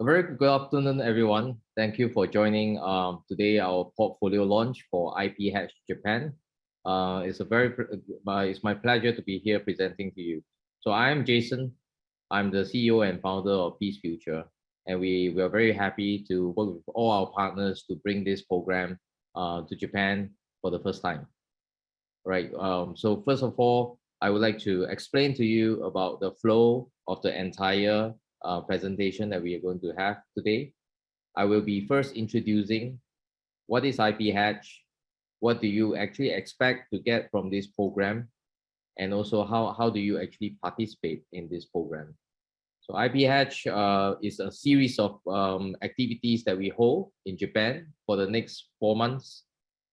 Very good afternoon, everyone. Thank you for joining today our portfolio launch for IPHatch Japan. It's my pleasure to be here presenting to you. So I am Jason. I'm the CEO and founder of Peace Future, and we are very happy to work with all our partners to bring this program to Japan for the first time. Right. So first of all, I would like to explain to you about the flow of the entire presentation that we are going to have today. I will be first introducing what is IPHatch, what do you actually expect to get from this program, and also how do you actually participate in this program. So IPHatch is a series of activities that we hold in Japan for the next 4 months,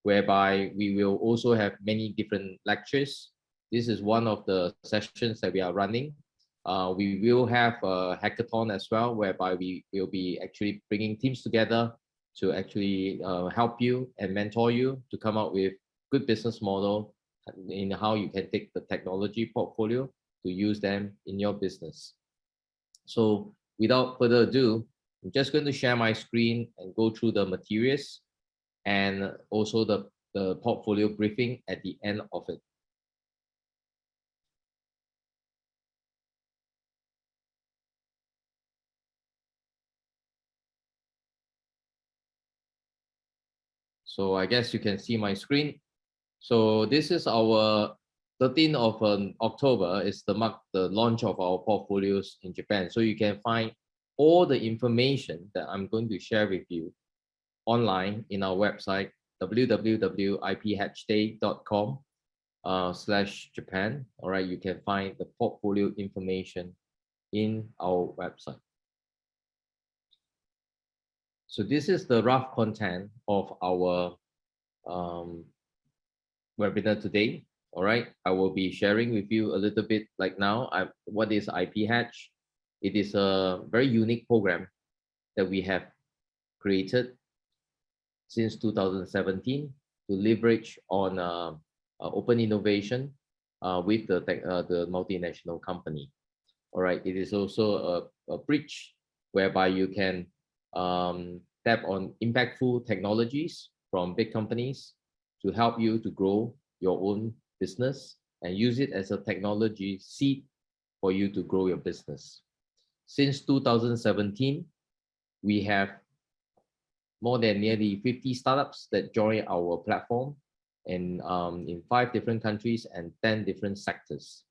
whereby we will also have many different lectures. This is one of the sessions that we are running. We will have a hackathon as well, whereby we will be actually bringing teams together to actually help you and mentor you to come up with good business model in how you can take the technology portfolio to use them in your business. So without further ado, I'm just going to share my screen and go through the materials and also the portfolio briefing at the end of it. So I guess you can see my screen. So this is our 13th of October is the launch of our portfolios in Japan. So you can find all the information that I'm going to share with you online in our website, www.iphday.com/Japan. All right, you can find the portfolio information in our website. So this is the rough content of our webinar today. All right, I will be sharing with you a little bit like now. What is IPHatch? It is a very unique program that we have created since 2017 to leverage on open innovation with the multinational company. All right, it is also a bridge whereby you can tap on impactful technologies from big companies to help you to grow your own business and use it as a technology seed for you to grow your business. Since 2017, we have more than nearly 50 startups that join our platform in 5 different countries and 10 different sectors.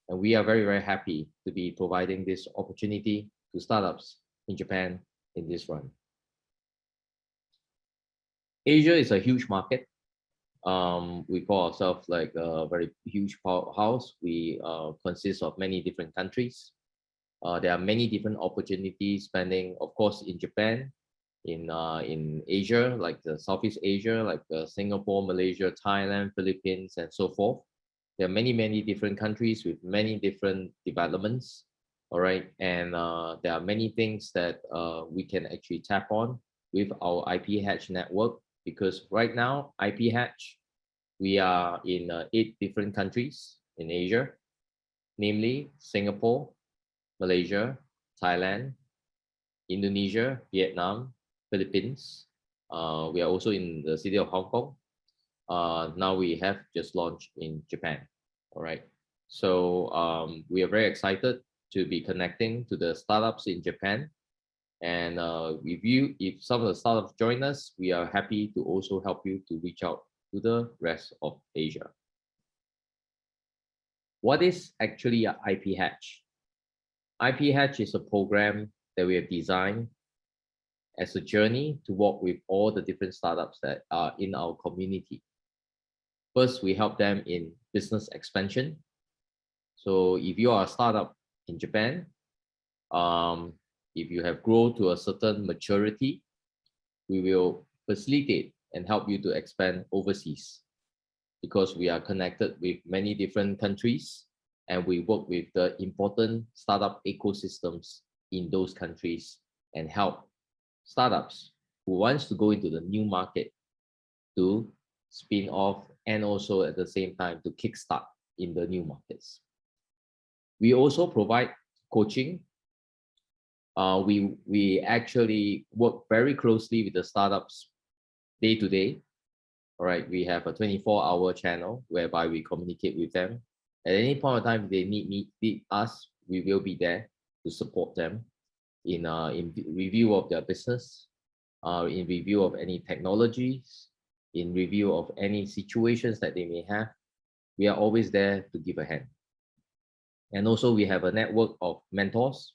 And we are very, very happy to be providing this opportunity to startups in Japan in this run. Asia is a huge market. We call ourselves like a very huge powerhouse. We consist of many different countries. There are many different opportunities spanning, of course, in Japan, in Asia, like the Southeast Asia, like Singapore, Malaysia, Thailand, Philippines, and so forth. There are many, many different countries with many different developments. All right, and there are many things that we can actually tap on with our IPHatch network, because right now IPHatch, we are in 8 different countries in Asia, namely Singapore, Malaysia, Thailand, Indonesia, Vietnam, Philippines. We are also in the city of Hong Kong. Now we have just launched in Japan. All right, so we are very excited to be connecting to the startups in Japan. And if some of the startups join us, we are happy to also help you to reach out to the rest of Asia. What is actually an IPHatch? IPHatch is a program that we have designed as a journey to work with all the different startups that are in our community. First, we help them in business expansion. So if you are a startup in Japan, if you have grown to a certain maturity, we will facilitate and help you to expand overseas, because we are connected with many different countries and we work with the important startup ecosystems in those countries and help startups who wants to go into the new market to spin off and also at the same time to kickstart in the new markets. We also provide coaching We actually work very closely with the startups day to day. All right, we have a 24-hour channel whereby we communicate with them. At any point of time, if they need us, we will be there to support them in review of their business, in review of any technologies, in review of any situations that they may have. We are always there to give a hand. And also we have a network of mentors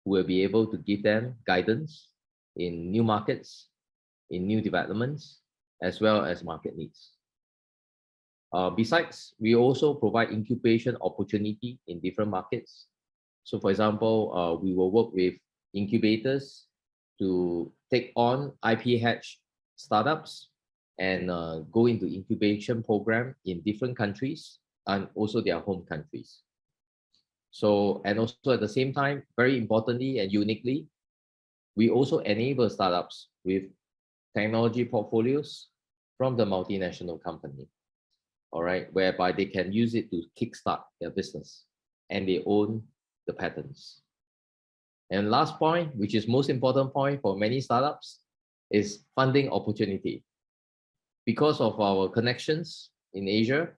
who will be able to give them guidance in new markets, in new developments, as well as market needs. Besides, we also provide incubation opportunity in different markets. So for example, we will work with incubators to take on IPHatch startups and go into incubation program in different countries and also their home countries. So, and also at the same time, very importantly and uniquely, we also enable startups with technology portfolios from the multinational company, all right, whereby they can use it to kickstart their business and they own the patents. And last point, which is most important point for many startups, is funding opportunity. Because of our connections in Asia,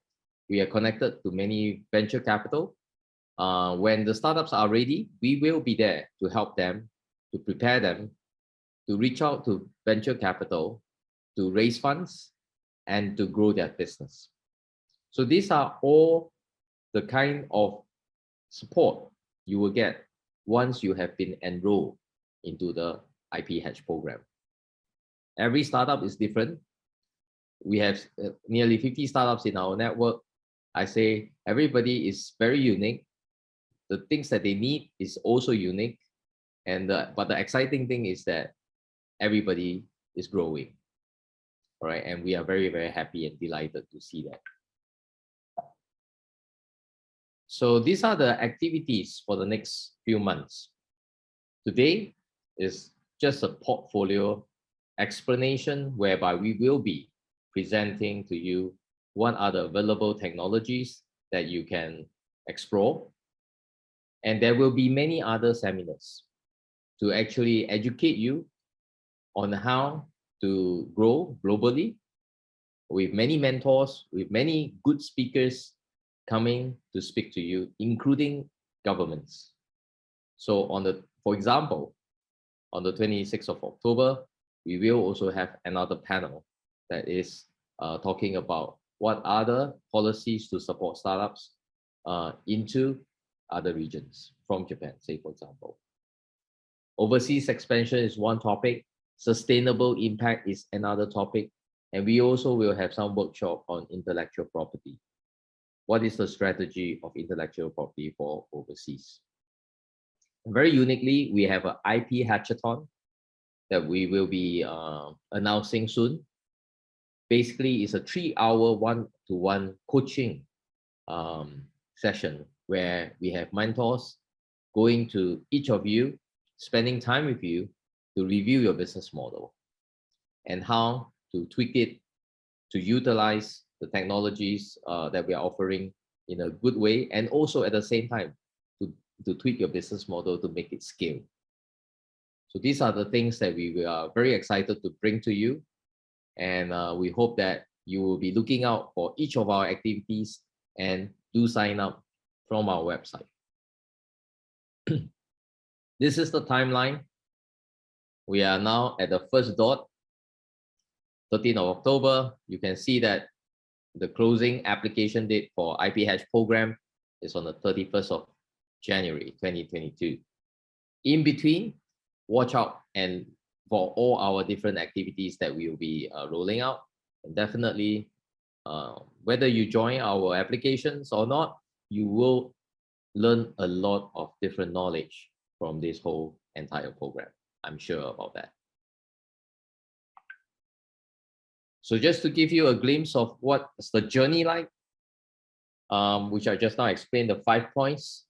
we are connected to many venture capital. When the startups are ready, we will be there to help them, to prepare them, to reach out to venture capital, to raise funds, and to grow their business. So these are all the kind of support you will get once you have been enrolled into the IPHatch program. Every startup is different. We have nearly 50 startups in our network. I say everybody is very unique. The things that they need is also unique. And but the exciting thing is that everybody is growing. All right. And we are very, very happy and delighted to see that. So these are the activities for the next few months. Today is just a portfolio explanation whereby we will be presenting to you what are the available technologies that you can explore. And there will be many other seminars to actually educate you on how to grow globally with many mentors, with many good speakers coming to speak to you, including governments. So for example, on the 26th of October, we will also have another panel that is talking about what other policies to support startups into other regions from Japan, say for example. Overseas expansion is one topic. Sustainable impact is another topic. And we also will have some workshop on intellectual property. What is the strategy of intellectual property for overseas? Very uniquely, we have an IP hackathon that we will be announcing soon. Basically, it's a 3-hour one-to-one coaching session where we have mentors going to each of you, spending time with you to review your business model and how to tweak it to utilize the technologies that we are offering in a good way, and also at the same time to tweak your business model to make it scale. So these are the things that we are very excited to bring to you, and we hope that you will be looking out for each of our activities and do sign up from our website. This is the timeline. We are now at the first dot, 13th of October. You can see that the closing application date for IPHatch program is on the 31st of January 2022. In between, watch out and for all our different activities that we will be rolling out. And definitely, whether you join our applications or not, you will learn a lot of different knowledge from this whole entire program. I'm sure about that. So just to give you a glimpse of what's the journey like, which I just now explained the 5 points.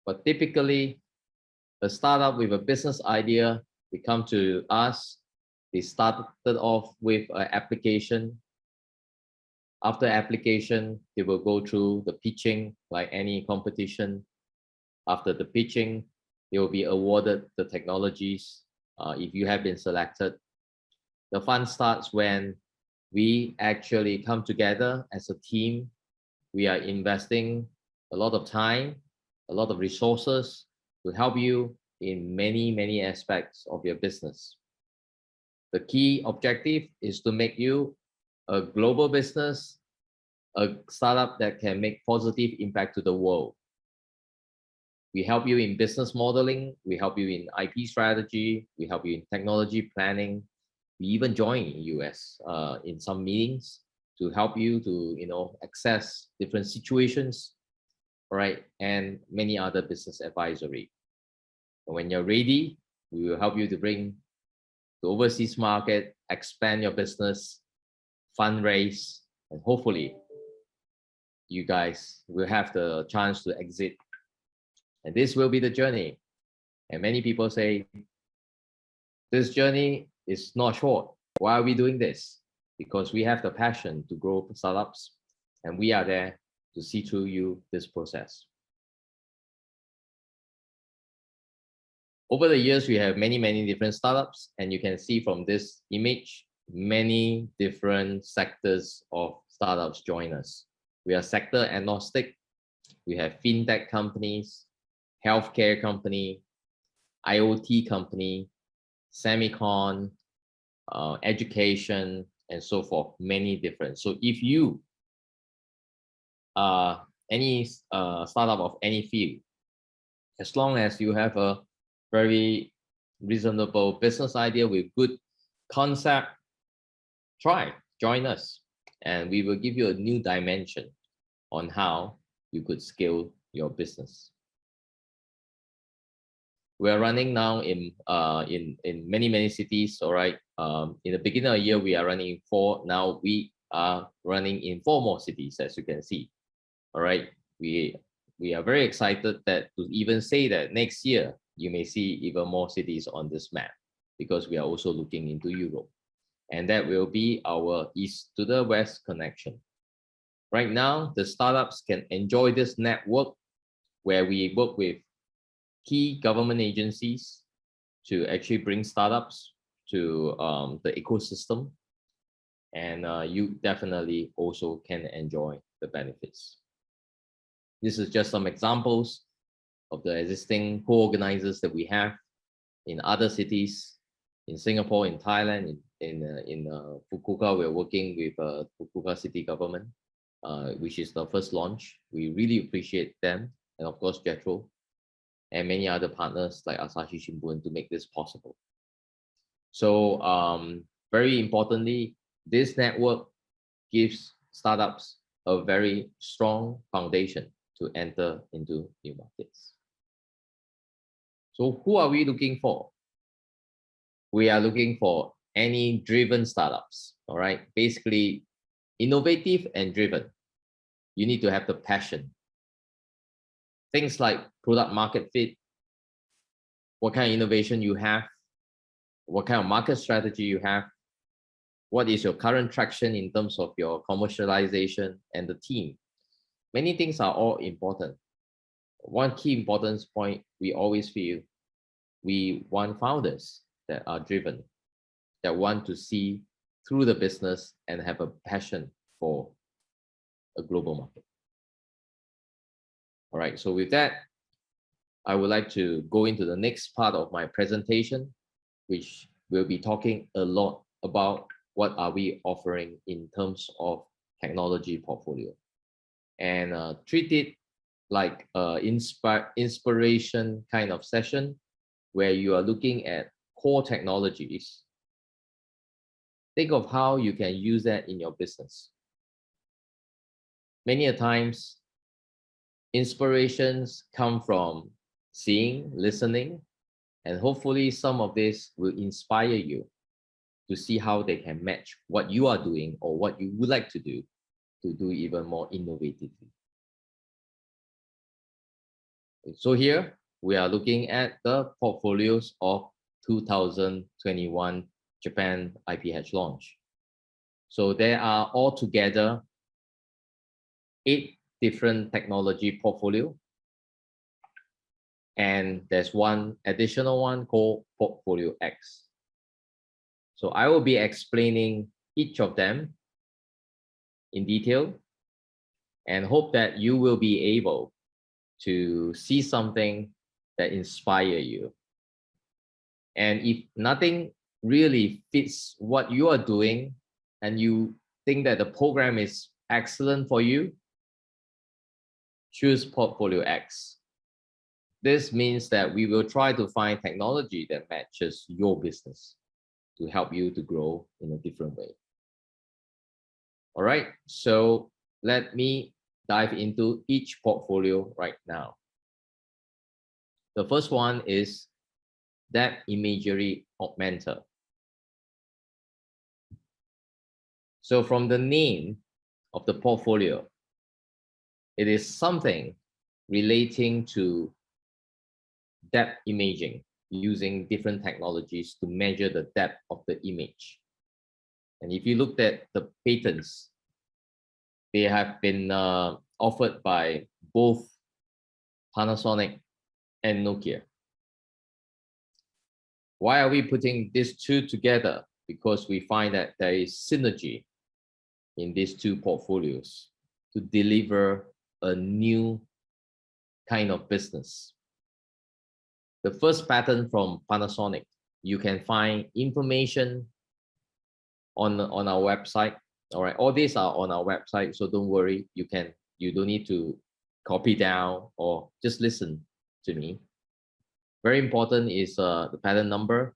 But typically, a startup with a business idea, they come to us, they started off with an application. After application, they will go through the pitching like any competition. After the pitching, You will be awarded the technologies if you have been selected. The fun starts when we actually come together as a team. We are investing a lot of time, a lot of resources to help you in many, many aspects of your business. The key objective is to make you a global business, a startup that can make positive impact to the world. We help you in business modeling, we help you in IP strategy, we help you in technology planning. We even join in US in some meetings to help you to access different situations, right? And many other business advisory. When you're ready, we will help you to bring the overseas market, expand your business, fundraise, and hopefully you guys will have the chance to exit. And this will be the journey. And many people say, this journey is not short. Why are we doing this? Because we have the passion to grow startups, and we are there to see through you this process. Over the years, we have many, many different startups, and you can see from this image, many different sectors of startups join us. We are sector agnostic. We have fintech companies, healthcare company, IoT company, semicon, education, and so forth, many different. So if you are any startup of any field, as long as you have a very reasonable business idea with good concept, join us, and we will give you a new dimension on how you could scale your business. We're running now in many cities. All right. In the beginning of the year, we are running in 4. Now we are running in 4 more cities, as you can see. All right. We are very excited that to even say that next year you may see even more cities on this map, because we are also looking into Europe, and that will be our east to the west connection. Right now, the startups can enjoy this network where we work with key government agencies to actually bring startups to the ecosystem, and you definitely also can enjoy the benefits. This is just some examples of the existing co-organizers that we have in other cities, in Singapore, in Thailand, in Fukuoka. We're working with Fukuoka city government, which is the first launch. We really appreciate them, and of course Jetro, and many other partners like Asahi Shimbun to make this possible. So very importantly, this network gives startups a very strong foundation to enter into new markets. So who are we looking for? We are looking for any driven startups, all right? Basically, innovative and driven. You need to have the passion. Things like product market fit, what kind of innovation you have, what kind of market strategy you have, what is your current traction in terms of your commercialization, and the team. Many things are all important. One key importance point, we always feel we want founders that are driven, that want to see through the business and have a passion for a global market. All right, so with that, I would like to go into the next part of my presentation, which will be talking a lot about what are we offering in terms of technology portfolio, and treat it like inspiration kind of session where you are looking at core technologies. Think of how you can use that in your business. Many a times, inspirations come from seeing, listening, and hopefully some of this will inspire you to see how they can match what you are doing or what you would like to do even more innovatively. So here we are looking at the portfolios of 2021 Japan IPHatch launch. So there are altogether 8 different technology portfolio. And there's one additional one called Portfolio X. So I will be explaining each of them in detail and hope that you will be able to see something that inspire you. And if nothing really fits what you are doing and you think that the program is excellent for you, choose Portfolio X. This means that we will try to find technology that matches your business to help you to grow in a different way. All right, so let me dive into each portfolio right now. The first one is Depth Imagery Augmenter. So from the name of the portfolio, it is something relating to depth imaging using different technologies to measure the depth of the image. And if you looked at the patents, they have been offered by both Panasonic and Nokia. Why are we putting these two together? Because we find that there is synergy in these two portfolios to deliver a new kind of business. The first patent from Panasonic, you can find information on our website. All right, all these are on our website, so don't worry. You don't need to copy down or just listen to me. Very important is the patent number.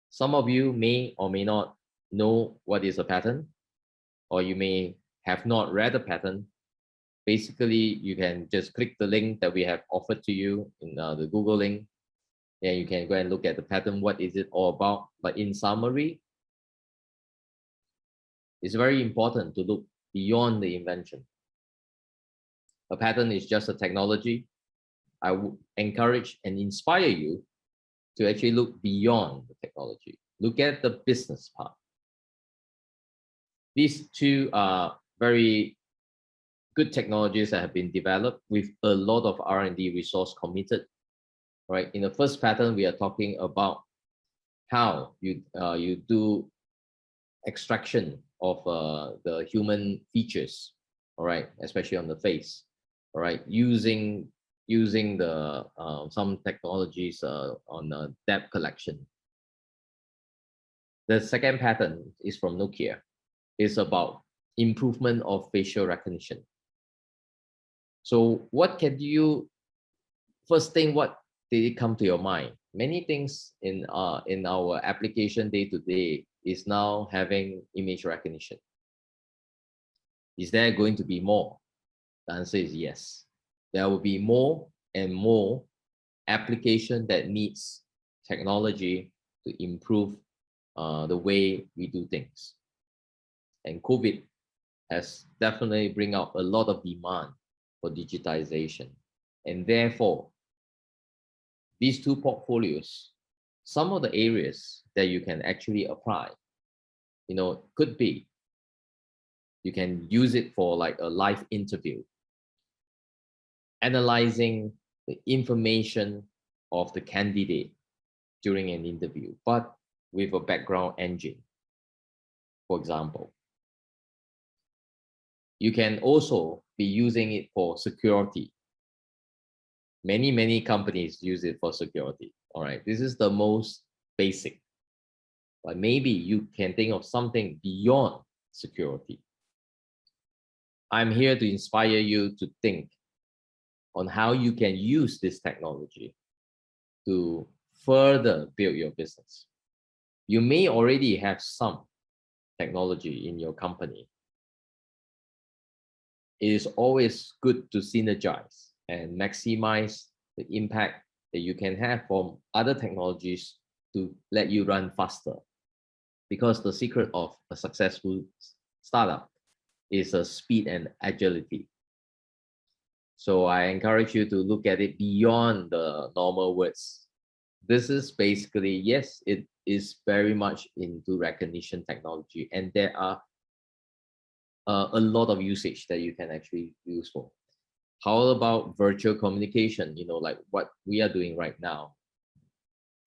Some of you may or may not know what is a patent, or you may have not read the patent. Basically, you can just click the link that we have offered to you in the Google link, and you can go and look at the patent. What is it all about? But in summary, it's very important to look beyond the invention. A patent is just a technology. I would encourage and inspire you to actually look beyond the technology. Look at the business part. These two are very good technologies that have been developed with a lot of R&D resource committed. Right. In the first patent, we are talking about how you do extraction of the human features. All right, especially on the face. All right, using the some technologies on depth collection. The second patent is from Nokia. It's about improvement of facial recognition. So what can you, first thing, what did it come to your mind? Many things in our application day to day is now having image recognition. Is there going to be more? The answer is yes. There will be more and more application that needs technology to improve the way we do things. And COVID has definitely bring out a lot of demand for digitization. And therefore, these two portfolios, some of the areas that you can actually apply, could be, you can use it for like a live interview, analyzing the information of the candidate during an interview, but with a background engine, for example. You can also be using it for security. Many companies use it for security. All right, this is the most basic, but maybe you can think of something beyond security. I'm here to inspire you to think on how you can use this technology to further build your business. You may already have some technology in your company. It is always good to synergize and maximize the impact that you can have from other technologies to let you run faster. Because the secret of a successful startup is speed and agility. So I encourage you to look at it beyond the normal words. This is basically, yes, it is very much into recognition technology, and there are a lot of usage that you can actually use for. How about virtual communication? You know, like what we are doing right now.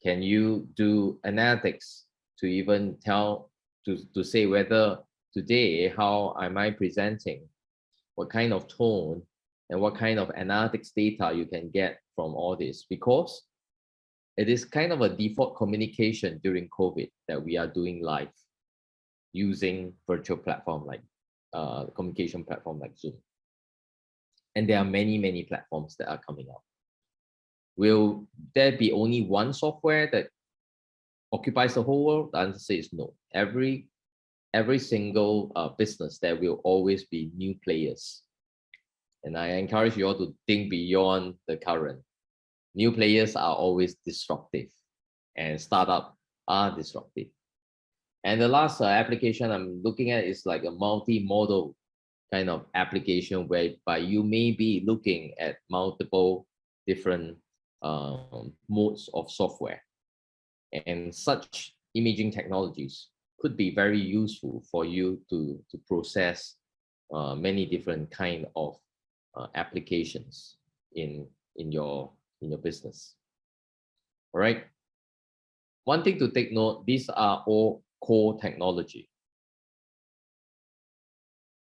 Can you do analytics to even tell, to say whether today, how am I presenting? What kind of tone and what kind of analytics data you can get from all this? Because it is kind of a default communication during COVID that we are doing live using virtual platform like communication platform like Zoom. And there are many, many platforms that are coming out. Will there be only one software that occupies the whole world? The answer is no. Every single business, there will always be new players. And I encourage you all to think beyond the current. New players are always disruptive, and startups are disruptive. And the last application I'm looking at is like a multi-modal kind of application whereby you may be looking at multiple different modes of software. And such imaging technologies could be very useful for you to process many different kind of applications in your business. All right. One thing to take note: these are all core technology.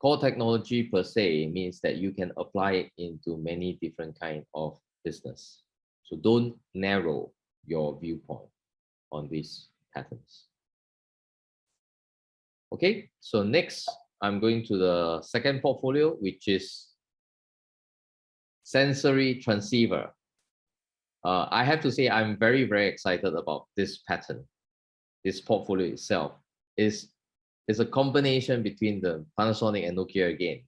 Core technology per se means that you can apply it into many different kind of business. So don't narrow your viewpoint on these patterns. Okay, so next I'm going to the second portfolio, which is sensory transceiver. I have to say I'm very, very excited about this pattern. This portfolio itself is a combination between the Panasonic and Nokia again.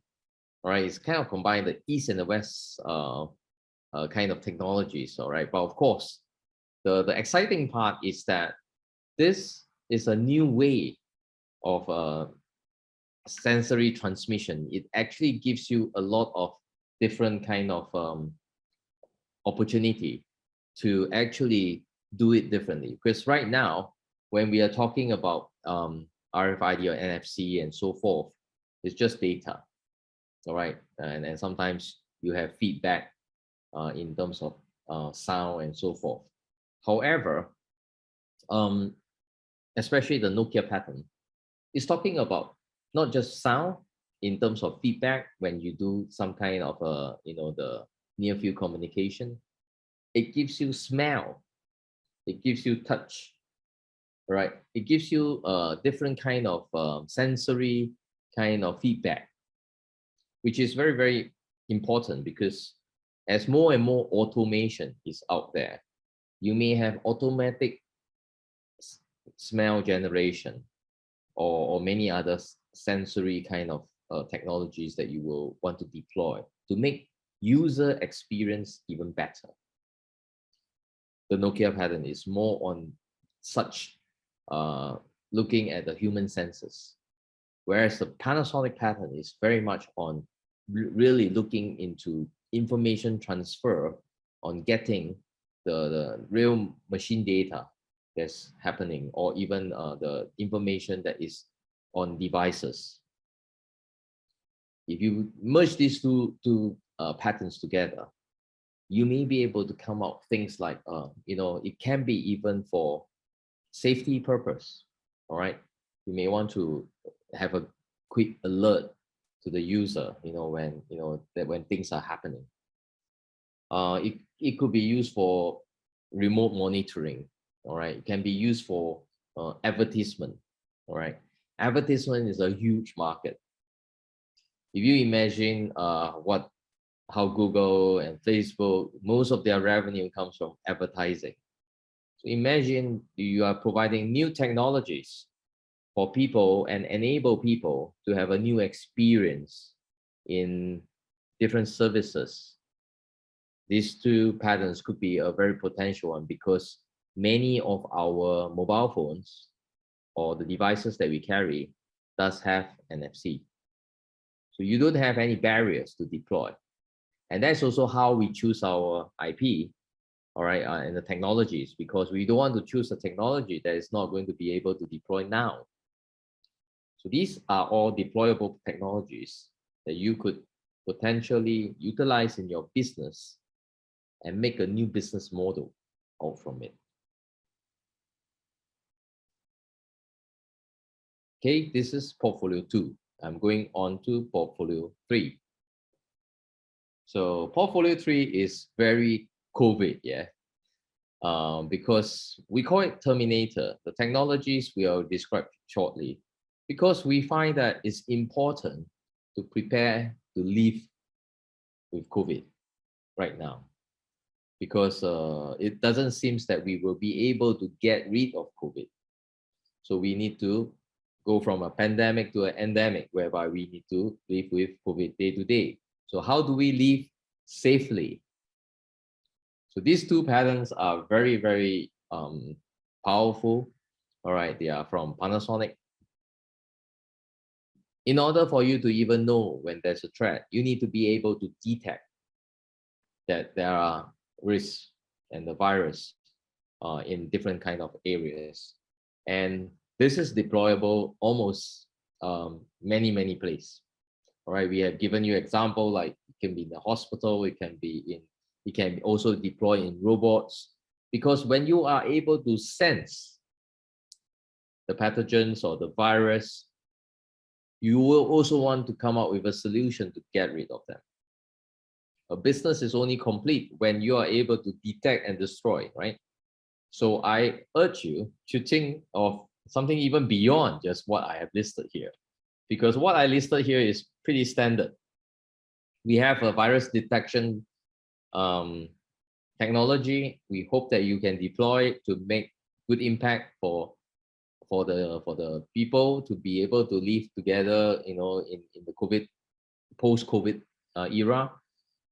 All right, it's kind of combined the East and the West kind of technologies. All right, but of course, the exciting part is that this is a new way of sensory transmission. It actually gives you a lot of different kind of opportunity to actually do it differently. Because right now, when we are talking about RFID or NFC and so forth, it's just data, all right? And sometimes you have feedback in terms of sound and so forth. However, especially the Nokia pattern, is talking about not just sound in terms of feedback when you do some kind of the near field communication. It gives you smell, it gives you touch, right? It gives you a different kind of sensory kind of feedback, which is very, very important because as more and more automation is out there, you may have automatic smell generation or many other sensory kind of technologies that you will want to deploy to make user experience even better. The Nokia pattern is more on such looking at the human senses, whereas the Panasonic pattern is very much on really looking into information transfer, on getting the real machine data that's happening, or even the information that is on devices. If you merge these two patterns together, you may be able to come out things like, it can be even for safety purpose, all right? You may want to have a quick alert to the user, when things are happening. It could be used for remote monitoring, all right? It can be used for advertisement, all right? Advertisement is a huge market. If you imagine how Google and Facebook, most of their revenue comes from advertising. So imagine you are providing new technologies for people and enable people to have a new experience in different services. These two patterns could be a very potential one because many of our mobile phones or the devices that we carry does have NFC. So you don't have any barriers to deploy. And that's also how we choose our IP, all right, and the technologies, because we don't want to choose a technology that is not going to be able to deploy now. So these are all deployable technologies that you could potentially utilize in your business and make a new business model out from it. Okay, this is portfolio 2. I'm going on to portfolio 3. So portfolio 3 is very COVID, yeah. Because we call it Terminator. The technologies we will describe shortly, because we find that it's important to prepare to live with COVID right now, because it doesn't seem that we will be able to get rid of COVID. So we need to go from a pandemic to an endemic, whereby we need to live with COVID day to day. So how do we live safely? So these two patterns are very, very powerful. All right, they are from Panasonic. In order for you to even know when there's a threat, you need to be able to detect that there are risks and the virus in different kind of areas. And this is deployable almost many places. All right, we have given you example, like it can be in the hospital, it can also deploy in robots, because when you are able to sense the pathogens or the virus, you will also want to come up with a solution to get rid of them. A business is only complete when you are able to detect and destroy, right? So I urge you to think of something even beyond just what I have listed here, because what I listed here is pretty standard. We have a virus detection technology. We hope that you can deploy to make good impact for the people to be able to live together, in the COVID, post-COVID era,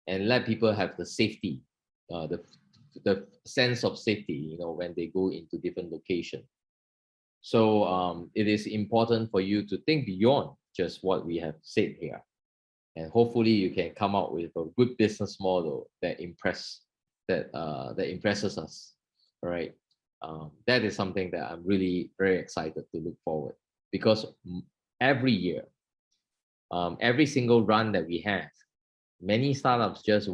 and let people have the safety, the sense of safety, when they go into different locations. So it is important for you to think beyond just what we have said here, and hopefully you can come out with a good business model that impresses us. All right. That is something that I'm really very excited to look forward, because every year, every single run that we have, many startups just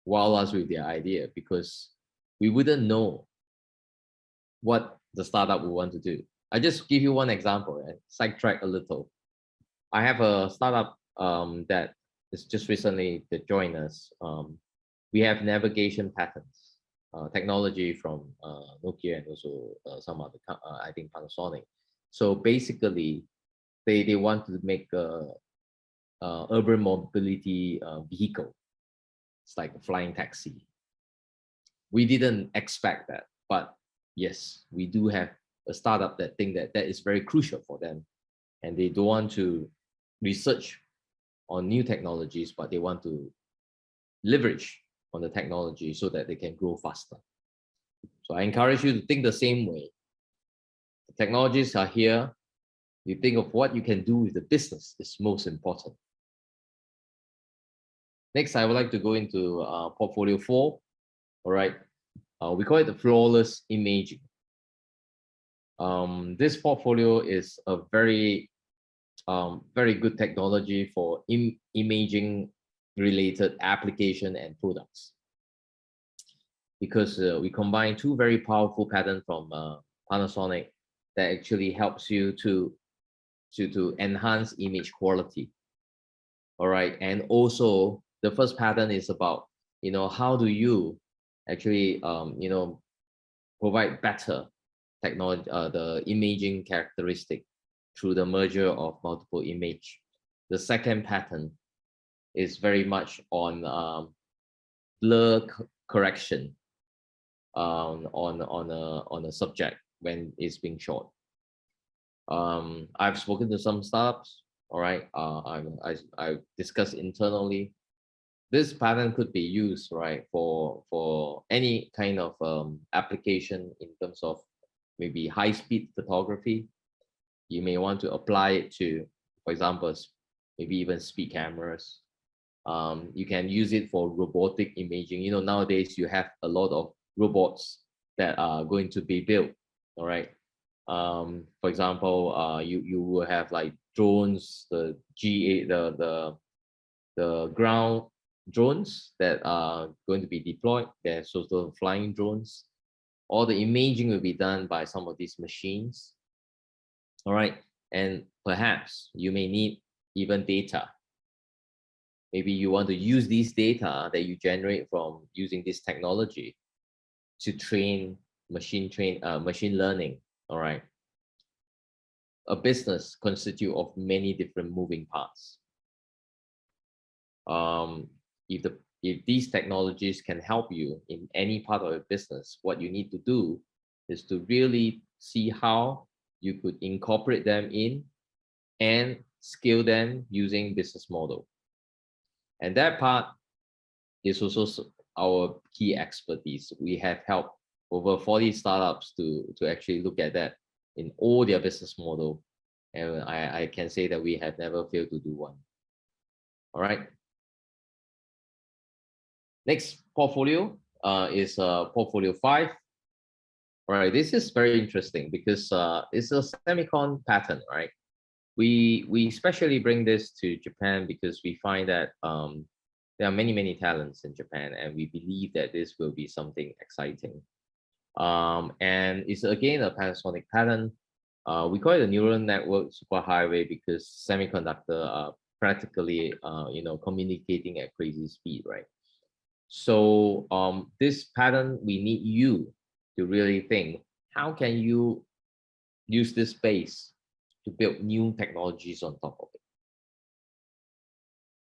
wow us with their idea, because we wouldn't know what the startup would want to do. I just give you one example and sidetrack a little. I have a startup that is just recently that joined us. We have navigation patterns. Technology from Nokia and also some other, I think Panasonic. So basically, they want to make a urban mobility vehicle. It's like a flying taxi. We didn't expect that, but yes, we do have a startup that think that is very crucial for them, and they don't want to research on new technologies, but they want to leverage on the technology so that they can grow faster. So I encourage you to think the same way. The technologies are here. You think of what you can do with the business is most important. Next, I would like to go into portfolio 4. All right, we call it the flawless imaging. This portfolio is a very good technology for imaging related application and products, because we combine two very powerful patterns from Panasonic that actually helps you to enhance image quality. All right, and also the first pattern is about how do you actually provide better technology, the imaging characteristic through the merger of multiple image. The second pattern is very much on blur correction on a subject when it's being shot. I've spoken to some startups. All right, I discussed internally. This pattern could be used, right, for any kind of application in terms of maybe high-speed photography. You may want to apply it to, for example, maybe even speed cameras. You can use it for robotic imaging. Nowadays you have a lot of robots that are going to be built. All right. For example, you will have like drones, the the ground drones that are going to be deployed. There's also flying drones. All the imaging will be done by some of these machines. All right. And perhaps you may need even data. Maybe you want to use these data that you generate from using this technology to train machine learning. All right. A business constitutes of many different moving parts. If these technologies can help you in any part of your business, what you need to do is to really see how you could incorporate them in and scale them using business model. And that part is also our key expertise. We have helped over 40 startups to actually look at that in all their business model. And I can say that we have never failed to do one. All right. Next portfolio is portfolio 5. All right, this is very interesting because it's a semicon pattern, right? We especially bring this to Japan because we find that there are many talents in Japan, and we believe that this will be something exciting. And it's again a Panasonic pattern. We call it a neural network superhighway because semiconductor are practically communicating at crazy speed, right? So this pattern, we need you to really think, how can you use this space to build new technologies on top of it?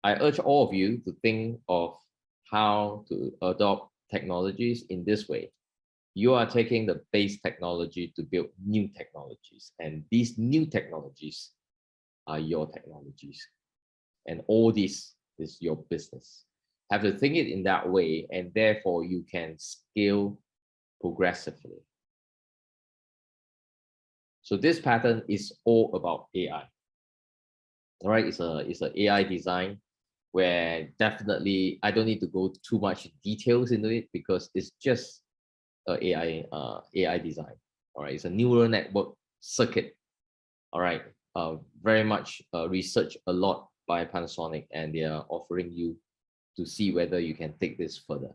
I urge all of you to think of how to adopt technologies in this way. You are taking the base technology to build new technologies, and these new technologies are your technologies, and all this is your business. Have to think it in that way, and therefore you can scale progressively. So this pattern is all about AI. All right, it's an AI design where definitely I don't need to go too much details into it because it's just AI design. All right, it's a neural network circuit. All right, very much research a lot by Panasonic, and they are offering you to see whether you can take this further.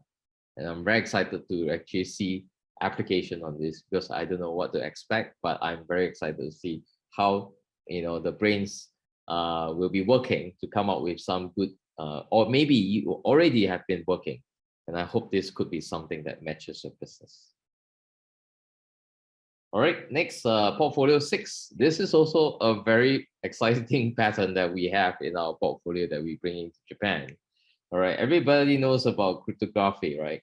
And I'm very excited to actually see application on this because I don't know what to expect, but I'm very excited to see how the brains will be working to come up with some good, or maybe you already have been working. And I hope this could be something that matches your business. All right, next, portfolio 6. This is also a very exciting pattern that we have in our portfolio that we bring into Japan. All right, everybody knows about cryptography, right?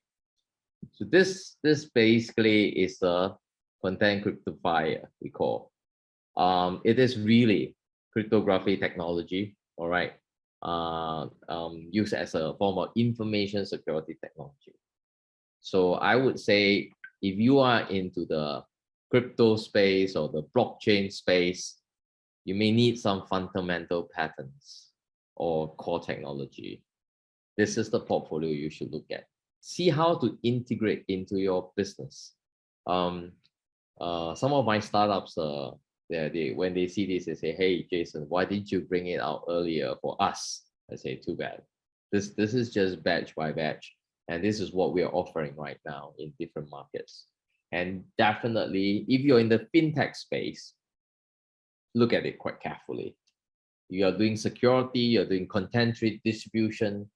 So this basically is a content cryptography, we call. It is really cryptography technology, all right, used as a form of information security technology. So I would say if you are into the crypto space or the blockchain space, you may need some fundamental patterns or core technology. This is the portfolio you should look at. See how to integrate into your business. Some of my startups, when they see this, they say, "Hey, Jason, why didn't you bring it out earlier for us?" I say, "Too bad. This is just batch by batch, and this is what we are offering right now in different markets." And definitely, if you're in the fintech space, look at it quite carefully. You are doing security, you're doing content distribution,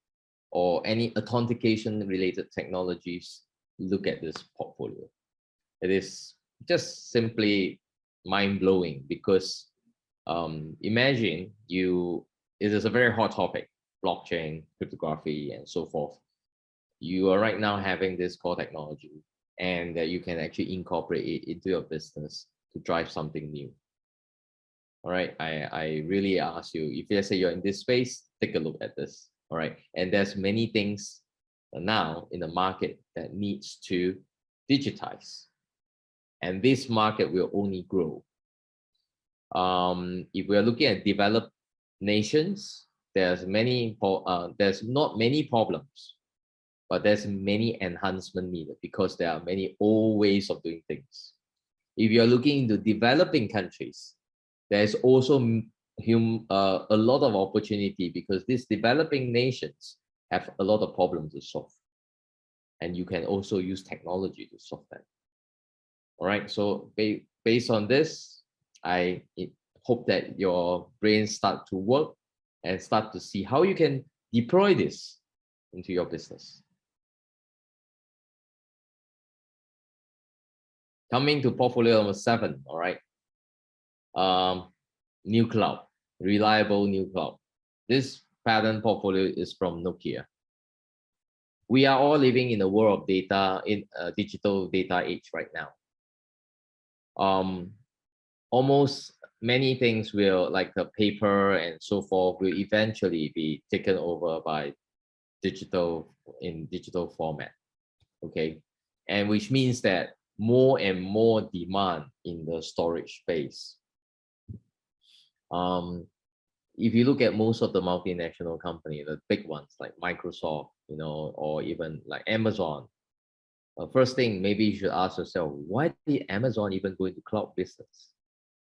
or any authentication related technologies, look at this portfolio. It is just simply mind-blowing because imagine it is a very hot topic, blockchain, cryptography, and so forth. You are right now having this core technology, and that you can actually incorporate it into your business to drive something new. All right, I really ask you, if let's say you're in this space, take a look at this. All right, and there's many things now in the market that needs to digitize, and this market will only grow. If we're looking at developed nations, there's not many problems, but there's many enhancement needed because there are many old ways of doing things. If you're looking into developing countries, there's also a lot of opportunity, because these developing nations have a lot of problems to solve, and you can also use technology to solve them. All right. So based on this, hope that your brain start to work and start to see how you can deploy this into your business. Coming to portfolio number 7. All right. New cloud, reliable new cloud. This pattern portfolio is from Nokia. We are all living in a world of data, in a digital data age right now. Almost many things will, like the paper and so forth, will eventually be taken over by digital format. Okay, and which means that more and more demand in the storage space. If you look at most of the multinational companies, the big ones like Microsoft, or even like Amazon, first thing maybe you should ask yourself, why did Amazon even go into cloud business?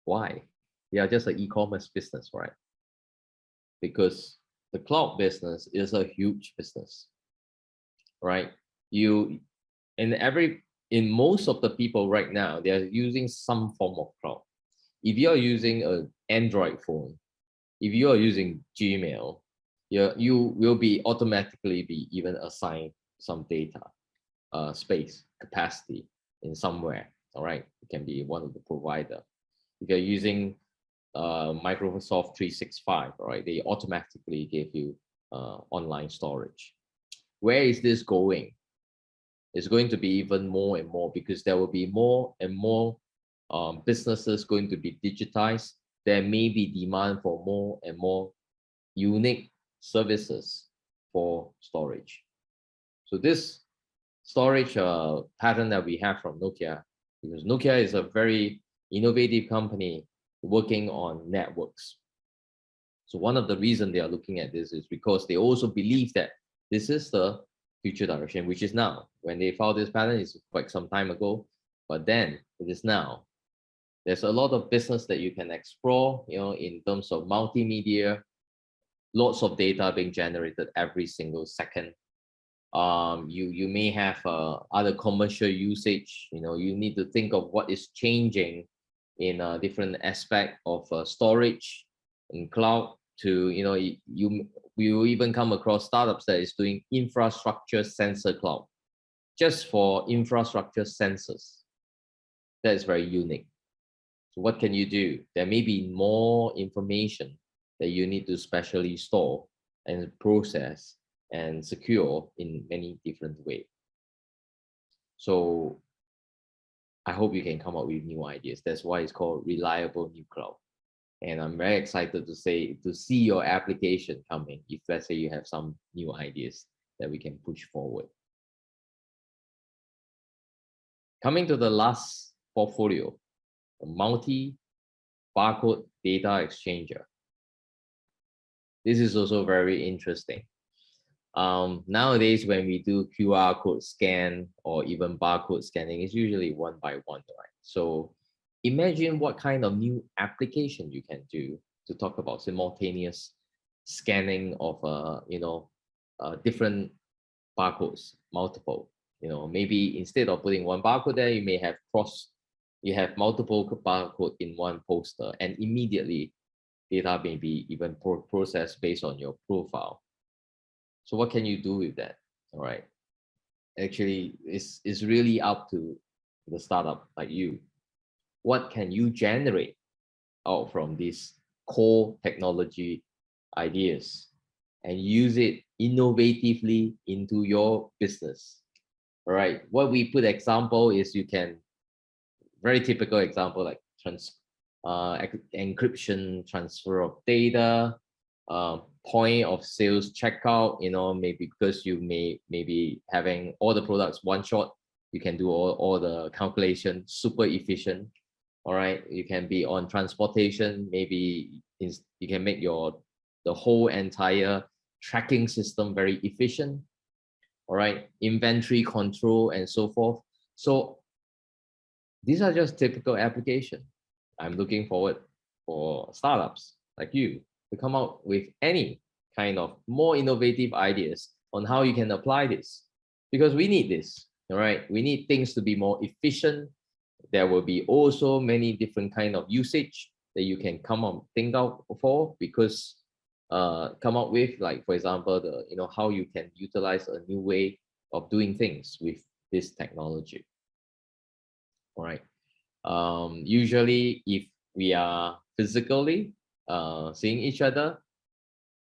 Why? They are just an e-commerce business, right? Because the cloud business is a huge business, right? In most of the people right now, they are using some form of cloud. If you are using an Android phone, if you are using Gmail, you will be automatically be even assigned some data, space, capacity in somewhere. All right, it can be one of the provider. If you're using Microsoft 365, all right, they automatically give you online storage. Where is this going? It's going to be even more and more, because there will be more and more businesses going to be digitized. There may be demand for more and more unique services for storage. So this storage pattern that we have from Nokia, because Nokia is a very innovative company working on networks. So one of the reasons they are looking at this is because they also believe that this is the future direction, which is now. When they found this pattern, is quite some time ago, but then it is now. There's a lot of business that you can explore, in terms of multimedia, lots of data being generated every single second. You may have other commercial usage. You need to think of what is changing in a different aspect of storage in cloud. You will even come across startups that is doing infrastructure sensor cloud, just for infrastructure sensors. That is very unique. So what can you do? There may be more information that you need to specially store and process and secure in many different ways. So I hope you can come up with new ideas. That's why it's called reliable new cloud. And I'm very excited to see your application coming, if let's say you have some new ideas that we can push forward. Coming to the last portfolio, a multi-barcode data exchanger. This is also very interesting. Nowadays, when we do QR code scan or even barcode scanning, it's usually one by one, right? So imagine what kind of new application you can do to talk about simultaneous scanning of different barcodes, multiple. Maybe instead of putting one barcode there, you may have multiple barcode in one poster, and immediately data may be even processed based on your profile. So what can you do with that? All right. Actually, it's really up to the startup like you. What can you generate out from these core technology ideas and use it innovatively into your business? All right. What we put example is, you can, very typical example, like encryption, transfer of data, point of sales checkout. Maybe because you may be having all the products one shot, you can do all the calculation super efficient. All right, you can be on transportation, maybe you can make the whole entire tracking system very efficient. All right, inventory control and so forth. So these are just typical application. I'm looking forward for startups like you to come out with any kind of more innovative ideas on how you can apply this, because we need this. All right, we need things to be more efficient. There will be also many different kind of usage that you can come up think out for, because come up with, like for example, the how you can utilize a new way of doing things with this technology. All right. Usually if we are physically seeing each other,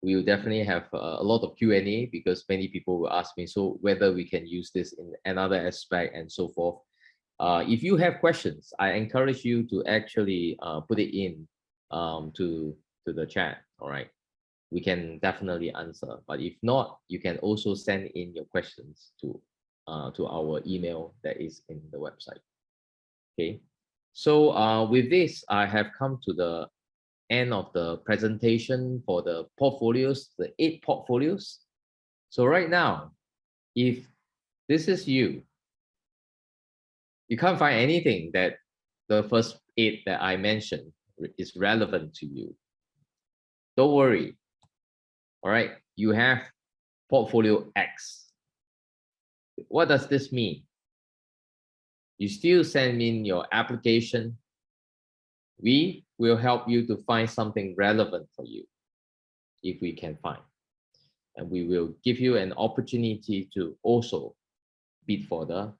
we will definitely have a lot of Q&A, because many people will ask me, so whether we can use this in another aspect and so forth. If you have questions, I encourage you to actually put it in to the chat. All right, we can definitely answer. But if not, you can also send in your questions to our email that is in the website. Okay, so with this, I have come to the end of the presentation for the portfolios, the 8 portfolios. So right now, if this is you can't find anything that the first 8 that I mentioned is relevant to you, don't worry. All right, you have portfolio X. What does this mean? You still send in your application. We will help you to find something relevant for you, if we can find. And we will give you an opportunity to also bid for the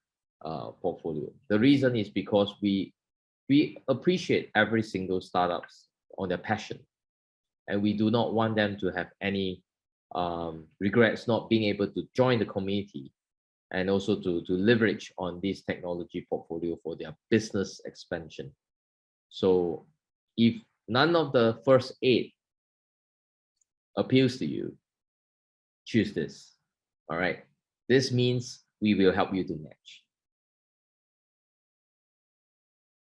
portfolio. The reason is because we appreciate every single startups on their passion, and we do not want them to have any regrets not being able to join the community, and also to leverage on this technology portfolio for their business expansion. So if none of the first 8 appeals to you, choose this. All right, this means we will help you to match.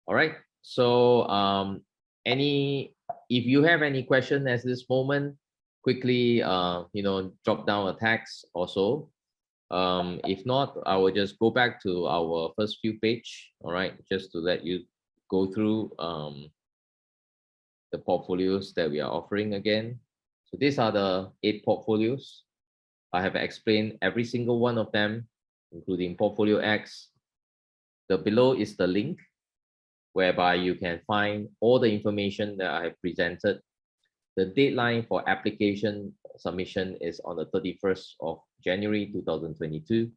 All right, so if you have any question at this moment, quickly drop down a text or so. If not, I will just go back to our first few page. All right, just to let you go through the portfolios that we are offering again. So these are the 8 portfolios. I have explained every single one of them, including portfolio X. The below is the link whereby you can find all the information that I have presented. The deadline for application submission is on the 31st of January 2022.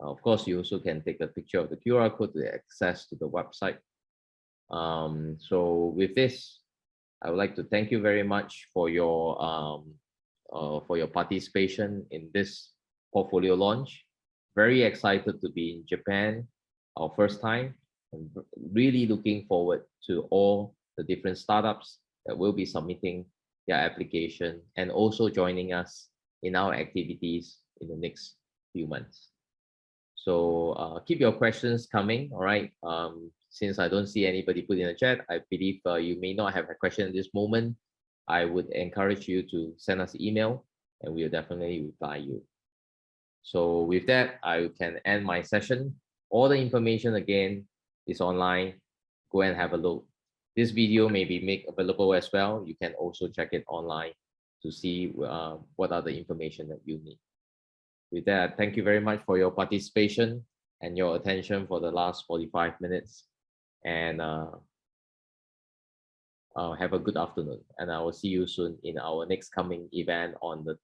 Of course, you also can take a picture of the QR code to access to the website. So with this, I would like to thank you very much for your participation in this portfolio launch. Very excited to be in Japan, our first time, and really looking forward to all the different startups that will be submitting their application and also joining us in our activities in the next few months. So keep your questions coming. All right. Since I don't see anybody put in the chat, I believe you may not have a question at this moment. I would encourage you to send us an email and we'll definitely reply you. So with that, I can end my session. All the information again is online. Go and have a look. This video may be made available as well. You can also check it online to see what are the information that you need. With that, thank you very much for your participation and your attention for the last 45 minutes. And have a good afternoon. And I will see you soon in our next coming event on the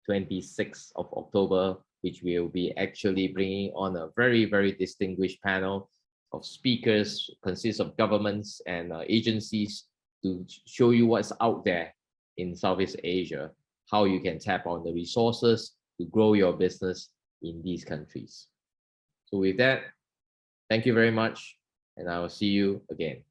26th of October, which will be actually bringing on a very, very distinguished panel of speakers, consists of governments and agencies, to show you what's out there in Southeast Asia, how you can tap on the resources to grow your business in these countries. So with that, thank you very much, and I will see you again.